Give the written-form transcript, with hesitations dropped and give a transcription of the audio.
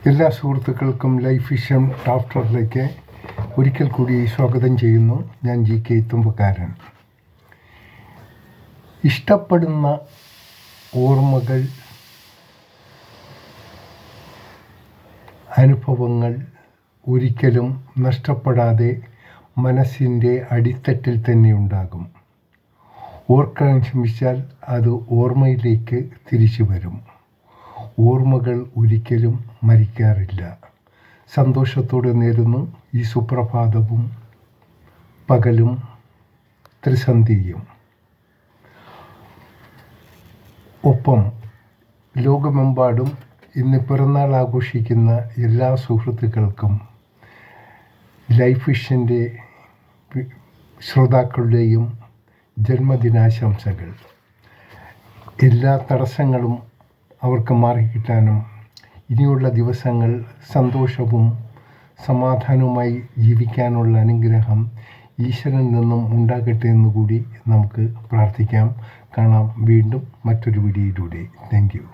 എല്ലാ സുഹൃത്തുക്കൾക്കും life vision ടാഫ്റ്ററിലേക്ക് ഒരിക്കൽ കൂടി സ്വാഗതം ചെയ്യുന്നു. ഞാൻ GK തുമ്പക്കാരൻ. ഇഷ്ടപ്പെടുന്ന ഓർമ്മകൾ, അനുഭവങ്ങൾ ഒരിക്കലും നഷ്ടപ്പെടാതെ മനസ്സിൻ്റെ അടിത്തട്ടിൽ തന്നെ ഉണ്ടാകും. ഓർക്കാൻ ശ്രമിച്ചാൽ അത് ഓർമ്മയിലേക്ക് തിരിച്ചു വരും. ഓർമ്മകൾ ഒരിക്കലും മരിക്കാറില്ല. സന്തോഷത്തോടെ നേരുന്നു ഈ സുപ്രഭാതവും പകലും ത്രിസന്ധിയും. ഒപ്പം ലോകമെമ്പാടും ഇന്ന് പിറന്നാൾ ആഘോഷിക്കുന്ന എല്ലാ സുഹൃത്തുക്കൾക്കും ലൈഫ് വിഷൻ്റെ ശ്രോതാക്കളുടെയും ജന്മദിനാശംസകൾ. എല്ലാ തടസ്സങ്ങളും അവർക്ക് മാറിക്കിട്ടാനും ഇനിയുള്ള ദിവസങ്ങൾ സന്തോഷവും സമാധാനവുമായി ജീവിക്കാനുള്ള അനുഗ്രഹം ഈശ്വരനിൽ നിന്നും ഉണ്ടാകട്ടെ എന്നുകൂടി നമുക്ക് പ്രാർത്ഥിക്കാം. കാണാം വീണ്ടും മറ്റൊരു വീഡിയോയിലൂടെ. Thank you.